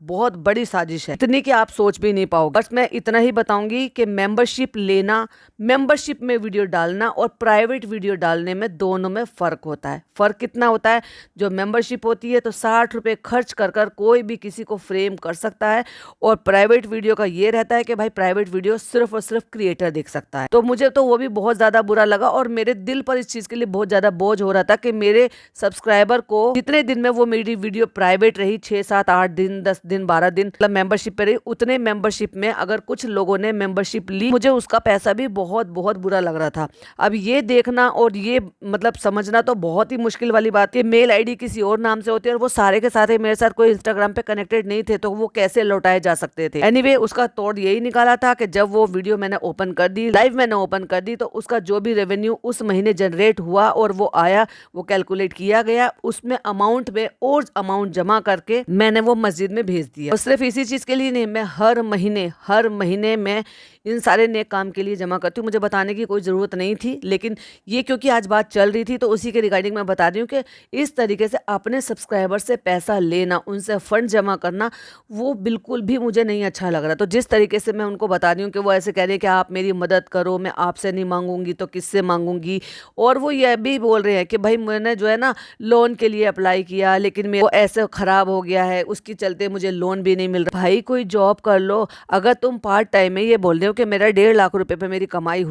बहुत बड़ी साजिश है, इतनी कि आप सोच भी नहीं पाओगे। बस मैं इतना ही बताऊंगी कि मेंबरशिप लेना, मेंबरशिप में वीडियो डालना और प्राइवेट वीडियो डालने में, दोनों में फ़र्क होता है। फ़र्क कितना होता है? जो मेंबरशिप होती है तो 60 रुपये खर्च कर कोई भी किसी को फ्रेम कर सकता है, और प्राइवेट वीडियो का ये रहता है कि भाई प्राइवेट वीडियो सिर्फ और सिर्फ क्रिएटर देख सकता है। तो मुझे तो वो भी बहुत ज़्यादा बुरा लगा, और मेरे दिल पर इस चीज़ के लिए बहुत ज़्यादा बोझ हो रहा था कि मेरे सब्सक्राइबर को जितने दिन में वो मेरी वीडियो प्राइवेट रही, 6, 7, 8 दिन, 10 दिन, 12 दिन, मतलब मेंबरशिप पे रही, उतने मेंबरशिप में अगर कुछ लोगों ने मेंबरशिप ली, मुझे उसका पैसा भी बहुत बहुत बुरा लग रहा था। अब ये देखना और ये मतलब समझना तो बहुत ही मुश्किल वाली बात है। मेल आईडी किसी और नाम से होती है, और वो सारे के सारे मेरे साथ कोई इंस्टाग्राम पे कनेक्टेड नहीं थे, तो वो कैसे लौटाए जा सकते थे। एनीवे, उसका तोड़ यही निकाला था कि जब वो वीडियो मैंने ओपन कर दी, लाइव मैंने ओपन कर दी, तो उसका जो भी रेवेन्यू उस महीने जनरेट हुआ और वो आया, वो कैलकुलेट किया गया, उसमें अमाउंट में और अमाउंट जमा करके मैंने वो मस्जिद में भेज दिया। और सिर्फ इसी चीज के लिए नहीं, मैं हर महीने मैं इन सारे नेक काम के लिए जमा करती हूँ। मुझे बताने की कोई ज़रूरत नहीं थी, लेकिन ये क्योंकि आज बात चल रही थी तो उसी के रिगार्डिंग मैं बता रही हूँ कि इस तरीके से अपने सब्सक्राइबर से पैसा लेना, उनसे फंड जमा करना, वो बिल्कुल भी मुझे नहीं अच्छा लग रहा। तो जिस तरीके से मैं उनको बता रही हूँ कि वो ऐसे कह रहे हैं कि आप मेरी मदद करो, मैं आपसे नहीं मांगूंगी तो किससे मांगूंगी, और वो ये भी बोल रहे हैं कि भाई मैंने जो है ना लोन के लिए अप्लाई किया, लेकिन वो ऐसे ख़राब हो गया है, उसके चलते मुझे लोन भी नहीं मिल रहा। भाई कोई जॉब कर लो। अगर तुम पार्ट टाइम में ये बोल रहे हो कि मेरा 1.5 लाख रुपए पे मेरी कमाई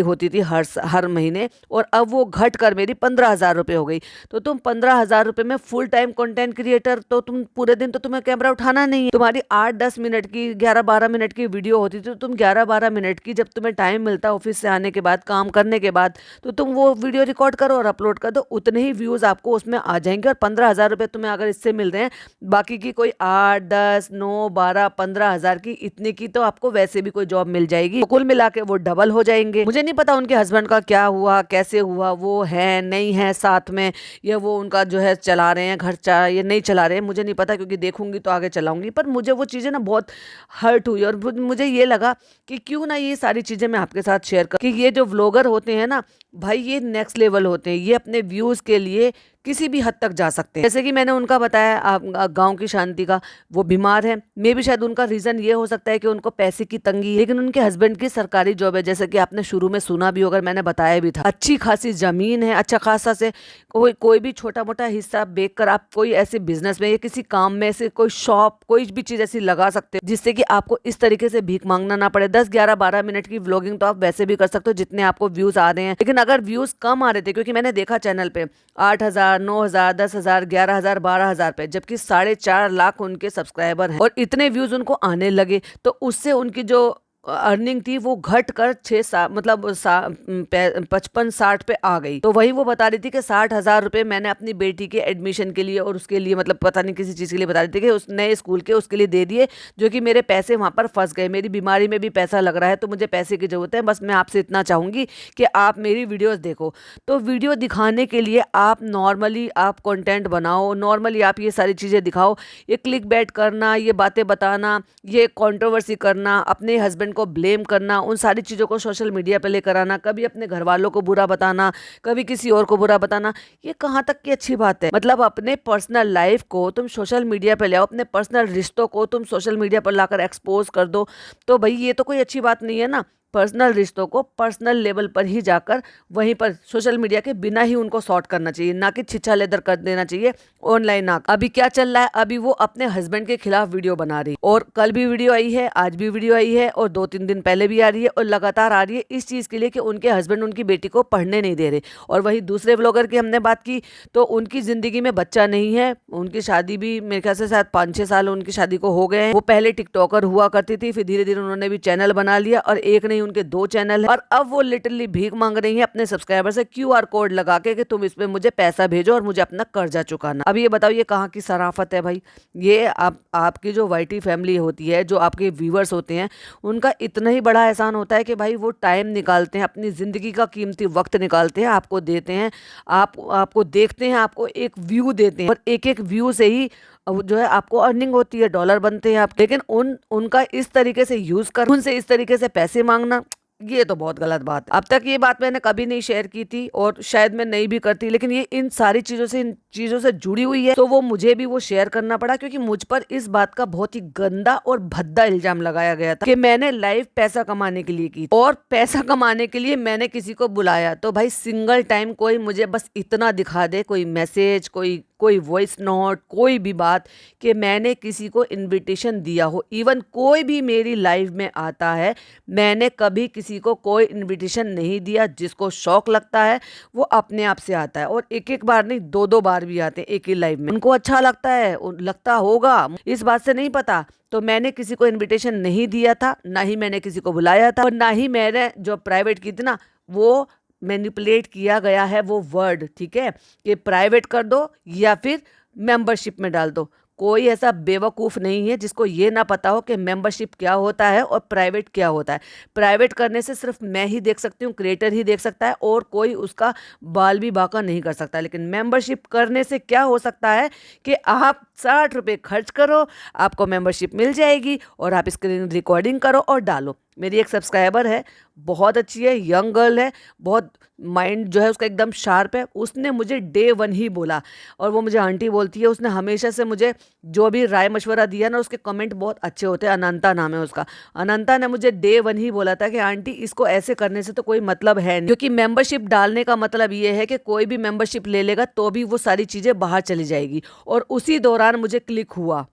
होती थी हर महीने, और अब वो घट कर मेरी 15,000 रुपये हो गई, तो तुम 15,000 रुपये में फुल टाइम कंटेंट क्रिएटर, तो तुम पूरे दिन तो तुम्हें कैमरा उठाना नहीं है। तुम्हारी 8-10 मिनट की, 11-12 मिनट की वीडियो होती थी, तो तुम 11-12 मिनट की, जब तुम्हें टाइम मिलता ऑफिस से आने के बाद, काम करने के बाद, तो तुम वो वीडियो रिकॉर्ड करो और अपलोड कर दो, उतने ही व्यूज आपको उसमें आ जाएंगे। और 15,000 रुपये तुम्हें अगर इससे मिल रहे हैं, बाकी की कोई 8, 10, 9, 12, 15,000 की, इतने की तो आपको वैसे भी कोई जॉब मिल जाएगी, तो कुल मिला के वो डबल हो जाएंगे। मुझे नहीं पता उनके हस्बैंड का क्या हुआ, कैसे हुआ, वो है नहीं है साथ में, या वो उनका जो है चला रहे हैं घर, ये नहीं चला रहे हैं, मुझे नहीं पता, क्योंकि देखूंगी तो आगे चलाऊंगी। पर मुझे वो चीज़ें ना बहुत हर्ट हुई, और मुझे ये लगा कि क्यों ना ये सारी चीज़ें मैं आपके साथ शेयर कर, कि ये जो व्लॉगर होते हैं ना भाई, ये नेक्स्ट लेवल होते हैं, ये अपने व्यूज़ के लिए किसी भी हद तक जा सकते हैं। जैसे कि मैंने उनका बताया गांव की शांति का, वो बीमार है, मे भी शायद उनका रीज़न ये हो सकता है कि उनको पैसे की तंगी है, लेकिन उनके हस्बैंड की सरकारी जॉब है, जैसे कि आपने शुरू में सुना भी होगा, मैंने बताया भी था, अच्छी खासी ज़मीन है, अच्छा खासा से कोई भी छोटा मोटा हिस्सा बेचकर आप कोई ऐसे बिजनेस में या किसी काम में से कोई शॉप, कोई भी चीज़ ऐसी लगा सकते हो जिससे कि आपको इस तरीके से भीख मांगना ना पड़े। 10, 11, 12 मिनट की व्लॉगिंग तो आप वैसे भी कर सकते हो जितने आपको व्यूज़ आ रहे हैं, लेकिन अगर व्यूज़ कम आ रहे थे, क्योंकि मैंने देखा चैनल पे 8,000, 9,000, 10,000, 11,000, 12,000 पे, जबकि 4.5 लाख उनके सब्सक्राइबर हैं और इतने व्यूज उनको आने लगे, तो उससे उनकी जो अर्निंग थी वो घट कर 55-60 पे आ गई। तो वही वो बता रही थी कि 60,000 रुपये मैंने अपनी बेटी के एडमिशन के लिए और उसके लिए, मतलब पता नहीं किसी चीज़ के लिए बता रही थी, कि उस नए स्कूल के उसके लिए दे दिए, जो कि मेरे पैसे वहाँ पर फंस गए। मेरी बीमारी में भी पैसा लग रहा है, तो मुझे पैसे की ज़रूरत है। बस मैं आपसे इतना चाहूँगी कि आप मेरी वीडियोज़ देखो। तो वीडियो दिखाने के लिए आप नॉर्मली आप कंटेंट बनाओ, नॉर्मली आप ये सारी चीज़ें दिखाओ। ये क्लिक बैट करना, ये बातें बताना, ये कंट्रोवर्सी करना, अपने हस्बैंड को ब्लेम करना, उन सारी चीज़ों को सोशल मीडिया पे लेकर आना, कभी अपने घर वालों को बुरा बताना, कभी किसी और को बुरा बताना, ये कहाँ तक की अच्छी बात है? मतलब अपने पर्सनल लाइफ को तुम सोशल मीडिया पे ले आओ, अपने पर्सनल रिश्तों को तुम सोशल मीडिया पर लाकर एक्सपोज कर दो, तो भाई ये तो कोई अच्छी बात नहीं है ना। पर्सनल रिश्तों को पर्सनल लेवल पर ही जाकर वहीं पर सोशल मीडिया के बिना ही उनको सॉर्ट करना चाहिए, ना कि छिछा लेदर कर देना चाहिए ऑनलाइन। ना अभी क्या चल रहा है, अभी वो अपने हस्बैंड के खिलाफ वीडियो बना रही, और कल भी वीडियो आई है, आज भी वीडियो आई है, और 2-3 दिन पहले भी आ रही है, और लगातार आ रही है इस चीज़ के लिए कि उनके हस्बैंड उनकी बेटी को पढ़ने नहीं दे रहे। और वही दूसरे ब्लॉगर की हमने बात की, तो उनकी ज़िंदगी में बच्चा नहीं है, उनकी शादी भी मेरे ख्याल से शायद 5-6 साल उनकी शादी को हो गए हैं। वो पहले टिकटॉकर हुआ करती थी, फिर धीरे धीरे उन्होंने भी चैनल बना लिया, और एक नहीं उनके 2 चैनल है, और अब वो लिटरली भीख मांग रही है अपने सब्सक्राइबर से QR कोड लगा के कि तुम इसमें मुझे पैसा भेजो और मुझे अपना कर्जा चुकाना। अब ये बताओ, ये कहाँ की शराफत है भाई? ये आपकी जो YT फैमिली होती है, जो आपके व्यूअर्स होते हैं, उनका इतना ही बड़ा एहसान होता है कि भाई वो टाइम निकालते हैं, अपनी ज़िंदगी का कीमती वक्त निकालते हैं, आपको देते हैं, आपको देखते हैं, आपको एक व्यू देते हैं, और एक एक व्यू से ही जो है आपको अर्निंग होती है, डॉलर बनते हैं आप, लेकिन उनका इस तरीके से यूज कर, उनसे इस तरीके से पैसे मांगना, ये तो बहुत गलत बात है। अब तक ये बात मैंने कभी नहीं शेयर की थी और शायद मैं नहीं भी करती, लेकिन ये इन सारी चीजों से जुड़ी हुई है, तो वो मुझे भी वो शेयर करना पड़ा, क्योंकि मुझ पर इस बात का बहुत ही गंदा और भद्दा इल्जाम लगाया गया था कि मैंने लाइव पैसा कमाने के लिए की, और पैसा कमाने के लिए मैंने किसी को बुलाया। तो भाई सिंगल टाइम कोई मुझे बस इतना दिखा दे, कोई मैसेज, कोई वॉइस नोट, कोई भी बात कि मैंने किसी को इनविटेशन दिया हो। इवन कोई भी मेरी लाइव में आता है, मैंने कभी किसी को कोई इनविटेशन नहीं दिया। जिसको शौक लगता है वो अपने आप से आता है, और एक एक बार नहीं, दो दो बार भी आते हैं एक ही लाइव में। उनको अच्छा लगता है, लगता होगा, इस बात से नहीं पता। तो मैंने किसी को इनविटेशन नहीं दिया था, ना ही मैंने किसी को बुलाया था, और ना ही मैंने जो प्राइवेट की थी ना, वो मैनिपुलेट किया गया है वो वर्ड, ठीक है, कि प्राइवेट कर दो या फिर मेंबरशिप में डाल दो। कोई ऐसा बेवकूफ़ नहीं है जिसको ये ना पता हो कि मेंबरशिप क्या होता है और प्राइवेट क्या होता है। प्राइवेट करने से सिर्फ मैं ही देख सकती हूँ, क्रिएटर ही देख सकता है, और कोई उसका बाल भी बाका नहीं कर सकता। लेकिन मेंबरशिप करने से क्या हो सकता है कि आप 60 रुपये खर्च करो, आपको मेंबरशिप मिल जाएगी, और आप स्क्रीन रिकॉर्डिंग करो और डालो। मेरी एक सब्सक्राइबर है, बहुत अच्छी है, यंग गर्ल है, बहुत माइंड जो है उसका एकदम शार्प है। उसने मुझे डे 1 ही बोला, और वो मुझे आंटी बोलती है। उसने हमेशा से मुझे जो भी राय मशवरा दिया ना, उसके कमेंट बहुत अच्छे होते हैं। अनंता नाम है उसका। अनंता ने मुझे डे 1 ही बोला था कि आंटी इसको ऐसे करने से तो कोई मतलब है नहीं, क्योंकि मेंबरशिप डालने का मतलब ये है कि कोई भी मेंबरशिप ले लेगा तो भी वो सारी चीज़ें बाहर चली जाएगी। और उसी दौरान मुझे क्लिक हुआ,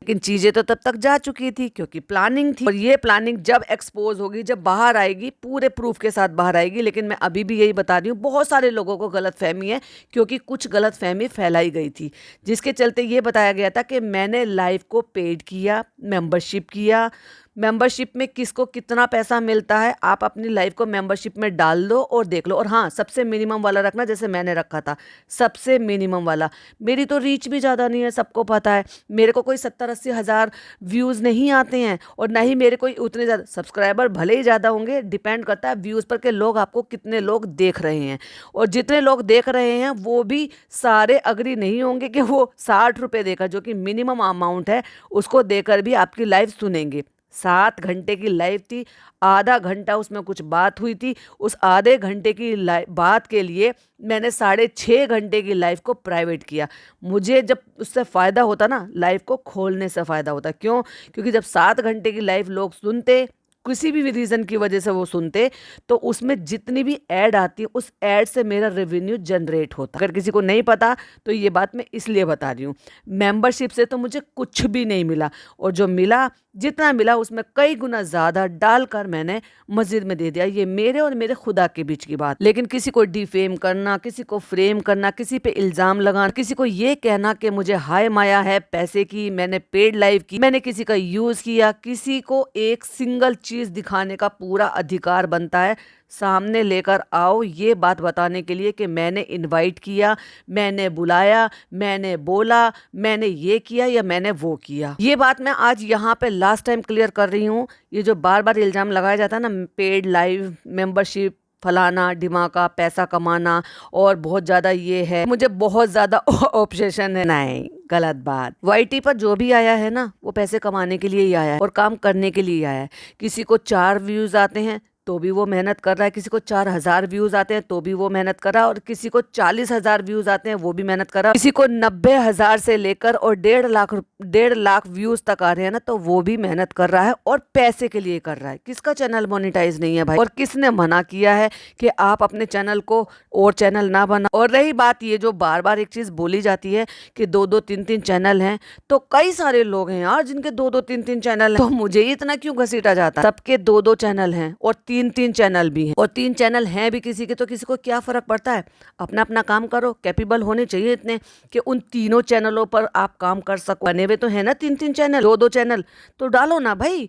लेकिन चीजें तो तब तक जा चुकी थी, क्योंकि प्लानिंग थी। और ये प्लानिंग जब एक्सपोज होगी, जब बाहर आएगी, पूरे प्रूफ के साथ बाहर आएगी। लेकिन मैं अभी भी यही बता रही हूँ, बहुत सारे लोगों को गलतफहमी है, क्योंकि कुछ गलतफहमी फैलाई गई थी, जिसके चलते ये बताया गया था कि मैंने लाइव को पेड किया, मेंबरशिप किया। मेंबरशिप में किसको कितना पैसा मिलता है, आप अपनी लाइफ को मेंबरशिप में डाल दो और देख लो। और हाँ, सबसे मिनिमम वाला रखना, जैसे मैंने रखा था, सबसे मिनिमम वाला। मेरी तो रीच भी ज़्यादा नहीं है, सबको पता है। मेरे को कोई 70-80 हज़ार व्यूज़ नहीं आते हैं, और ना ही मेरे कोई उतने ज़्यादा सब्सक्राइबर भले ही ज़्यादा होंगे, डिपेंड करता है व्यूज़ पर कि लोग आपको कितने लोग देख रहे हैं। और जितने लोग देख रहे हैं वो भी सारे अग्री नहीं होंगे कि वो 60 रुपये देकर, जो कि मिनिमम अमाउंट है, उसको देकर भी आपकी लाइव सुनेंगे। 7 घंटे की लाइव थी, आधा घंटा उसमें कुछ बात हुई थी। उस आधे घंटे की बात के लिए मैंने 6.5 घंटे की लाइव को प्राइवेट किया। मुझे जब उससे फ़ायदा होता ना, लाइव को खोलने से फ़ायदा होता। क्यों? क्योंकि जब 7 घंटे की लाइव लोग सुनते, किसी भी रीज़न की वजह से वो सुनते, तो उसमें जितनी भी ऐड आती है, उस ऐड से मेरा रेवेन्यू जनरेट होता। अगर किसी को नहीं पता तो ये बात मैं इसलिए बता रही हूँ। मेंबरशिप से तो मुझे कुछ भी नहीं मिला, और जो मिला, जितना मिला उसमें कई गुना ज़्यादा डालकर मैंने मस्जिद में दे दिया। ये मेरे और मेरे खुदा के बीच की बात। लेकिन किसी को डिफेम करना, किसी को फ्रेम करना, किसी पे इल्ज़ाम लगाना, किसी को ये कहना कि मुझे हाय माया है पैसे की, मैंने पेड लाइव की, मैंने किसी का यूज़ किया, किसी को एक सिंगल चीज़ दिखाने का पूरा अधिकार बनता है। सामने लेकर आओ ये बात बताने के लिए कि मैंने इनवाइट किया, मैंने बुलाया, मैंने बोला, मैंने ये किया या मैंने वो किया। ये बात मैं आज यहाँ पे लास्ट टाइम क्लियर कर रही हूँ। ये जो बार बार इल्ज़ाम लगाया जाता है ना, पेड लाइव, मेंबरशिप, फलाना ढिमाका, पैसा कमाना, और बहुत ज़्यादा ये है, मुझे बहुत ज़्यादा ऑब्सेशन है। नहीं, गलत बात। वाईटी पर जो भी आया है ना, वो पैसे कमाने के लिए ही आया है और काम करने के लिए ही आया है। किसी को 4 व्यूज़ आते हैं तो भी वो मेहनत कर रहा है, किसी को 4,000 व्यूज आते हैं तो भी वो मेहनत कर रहा है, और किसी को 40,000 व्यूज आते हैं वो भी मेहनत कर रहा है, किसी को 90,000 से लेकर और 1.5 लाख व्यूज तक आ रहे हैं ना, तो वो भी मेहनत कर रहा है और पैसे के लिए कर रहा है। किसका चैनल मोनेटाइज नहीं है भाई? और किसने मना किया है कि आप अपने चैनल को और चैनल ना बना? और रही बात ये जो बार बार एक चीज बोली जाती है कि 2-2, 3-3 चैनल हैं, तो कई सारे लोग हैं यार जिनके 2-2, 3-3 चैनल हैं, तो मुझे इतना क्यों घसीटा जाता है? सबके 2-2 चैनल हैं और 3-3 चैनल भी हैं, और 3 चैनल हैं भी किसी के, तो किसी को क्या फर्क पड़ता है? अपना अपना काम करो। कैपेबल होने चाहिए इतने कि उन तीनों चैनलों पर आप काम कर सको। बने हुए तो है ना 3-3 चैनल, 2-2 चैनल, तो डालो ना भाई।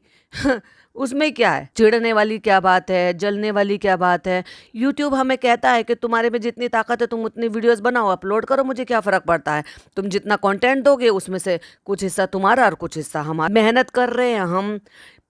उसमें क्या है? चिढ़ने वाली क्या बात है? जलने वाली क्या बात है? यूट्यूब हमें कहता है कि तुम्हारे में जितनी ताकत है तुम उतनी वीडियोस बनाओ, अपलोड करो, मुझे क्या फ़र्क पड़ता है? तुम जितना कंटेंट दोगे उसमें से कुछ हिस्सा तुम्हारा और कुछ हिस्सा हमारा। मेहनत कर रहे हैं हम,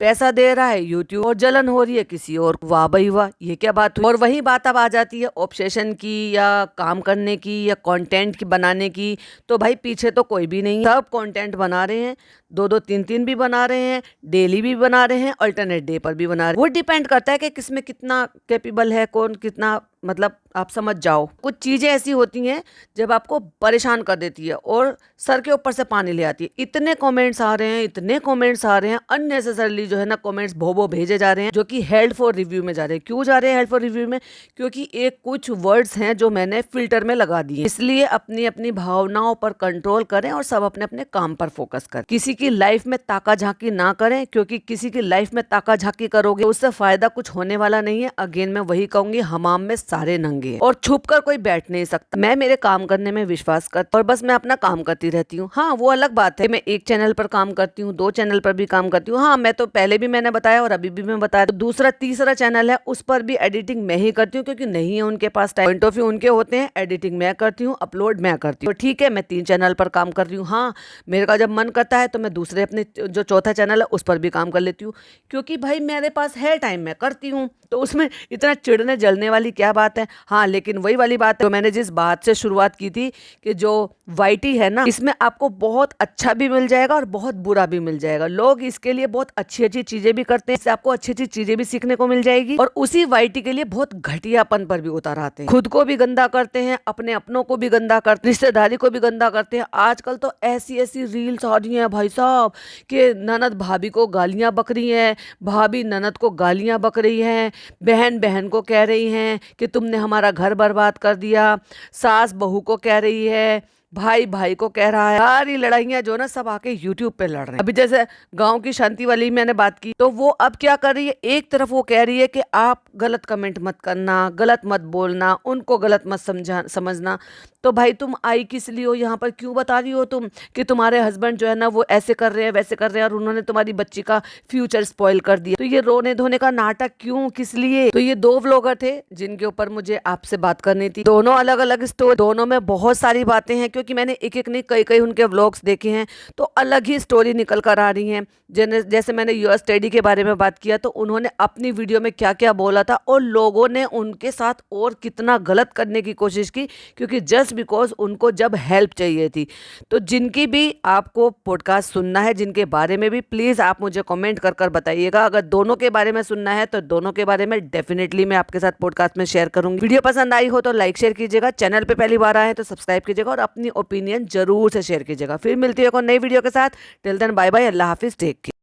पैसा दे रहा है यूट्यूब और जलन हो रही है किसी और। वाह भाई वाह, ये क्या बात हुई। और वही बात अब आ जाती है ऑब्सेशन की या काम करने की या कंटेंट की बनाने की। तो भाई पीछे तो कोई भी नहीं, सब कंटेंट बना रहे हैं, 2-2 3-3 भी बना रहे हैं, डेली भी बना रहे हैं, अल्टरनेट डे पर भी बना रहे हैं। वो डिपेंड करता है कि किसमें कितना कैपेबल है, कौन कितना, मतलब आप समझ जाओ। कुछ चीज़ें ऐसी होती हैं जब आपको परेशान कर देती है और सर के ऊपर से पानी ले आती है। इतने कमेंट्स आ रहे हैं, इतने कमेंट्स आ रहे हैं, अननेसेसरली जो है ना कमेंट्स भो भेजे जा रहे हैं, जो कि हेल्ड फॉर रिव्यू में जा रहे हैं। क्यों जा रहे हैं हेल्ड फॉर रिव्यू में? क्योंकि एक कुछ वर्ड्स हैं जो मैंने फिल्टर में लगा दिए। इसलिए अपनी अपनी भावनाओं पर कंट्रोल करें और सब अपने अपने काम पर फोकस करें। किसी की लाइफ में ताका झांकी ना करें, क्योंकि किसी की लाइफ में ताका झांकी करोगे उससे फायदा कुछ होने वाला नहीं है। अगेन मैं वही कहूंगी, हमाम में सारे नंगे और छुप कर कोई बैठ नहीं सकता। मैं मेरे काम करने में विश्वास करती हूँ और बस मैं अपना काम करती रहती हूँ। हाँ, वो अलग बात है, मैं एक चैनल पर काम करती हूँ, 2 चैनल पर भी काम करती हूँ। हाँ, मैं तो पहले भी मैंने बताया और अभी भी मैं बताया, तो दूसरा तीसरा चैनल है उस पर भी एडिटिंग मैं ही करती हूँ, क्योंकि नहीं है उनके पास टाइम। पॉइंट ऑफ व्यू उनके होते हैं, एडिटिंग मैं करती हूँ, अपलोड मैं करती हूँ। तो ठीक है, मैं 3 चैनल पर काम कर रही हूँ। हाँ, मेरे का जब मन करता है तो मैं दूसरे अपने जो चौथा चैनल है उस पर भी काम कर लेती हूँ, क्योंकि भाई मेरे पास है टाइम, मैं करती हूँ। तो उसमें इतना चिढ़ने जलने वाली क्या बात है। हाँ, लेकिन वही वाली बात है जो मैंने जिस बात से शुरुआत की थी कि जो वाईटी है ना, इसमें आपको बहुत अच्छा भी मिल जाएगा और बहुत बुरा भी मिल जाएगा। लोग इसके लिए बहुत अच्छी अच्छी चीजें भी करते हैं, इससे आपको अच्छी अच्छी चीजें भी सीखने को मिल जाएगी, और उसी वाईटी के लिए बहुत घटियापन पर भी उतर आते हैं। खुद को भी गंदा करते हैं, अपने अपनों को भी गंदा करते हैं, रिश्तेदारी को भी गंदा करते हैं। आजकल तो ऐसी ऐसी रील्स आ रही हैं भाई साहब कि ननद भाभी को गालियां बक रही है, भाभी ननद को गालियां बक रही है, बहन बहन को कह रही हैं कि तुमने हमारा घर बर्बाद कर दिया, सास बहू को कह रही है, भाई भाई को कह रहा है। सारी लड़ाइयाँ जो ना सब आके यूट्यूब पे लड़ रहे हैं। अभी जैसे गांव की शांति वाली मैंने बात की, तो वो अब क्या कर रही है, एक तरफ वो कह रही है कि आप गलत कमेंट मत करना, गलत मत बोलना, उनको गलत मत समझना। तो भाई तुम आई किस लिए हो यहाँ पर? क्यों बता रही हो तुम कि तुम्हारे हस्बैंड जो है ना वो ऐसे कर रहे हैं, वैसे कर रहे हैं, और उन्होंने तुम्हारी बच्ची का फ्यूचर स्पॉइल कर दिया? तो ये रोने धोने का नाटक क्यों, किस लिए? तो ये 2 व्लॉगर थे जिनके ऊपर मुझे आपसे बात करनी थी। दोनों अलग अलग स्टोरी, दोनों में बहुत सारी बातें हैं, क्योंकि मैंने एक एक नहीं कई कई उनके व्लॉग्स देखे हैं, तो अलग ही स्टोरी निकल कर आ रही हैं। जैसे मैंने यूएस स्टडी के बारे में बात किया, तो उन्होंने अपनी वीडियो में क्या क्या बोला था और लोगों ने उनके साथ और कितना गलत करने की कोशिश की, क्योंकि जस्ट बिकॉज उनको जब हेल्प चाहिए थी। तो जिनकी भी आपको पॉडकास्ट सुनना है, जिनके बारे में भी, प्लीज़ आप मुझे कमेंट कर कर बताइएगा। अगर दोनों के बारे में सुनना है तो दोनों के बारे में डेफिनेटली मैं आपके साथ पॉडकास्ट में शेयर करूंगी। वीडियो पसंद आई हो तो लाइक शेयर कीजिएगा, चैनल पे पहली बार आए तो सब्सक्राइब कीजिएगा और अपनी ओपिनियन जरूर से शेयर कीजिएगा। फिर मिलती है एक और नई वीडियो के साथ। टिल देन बाय बाय, अल्लाह हाफिज, टेक केयर।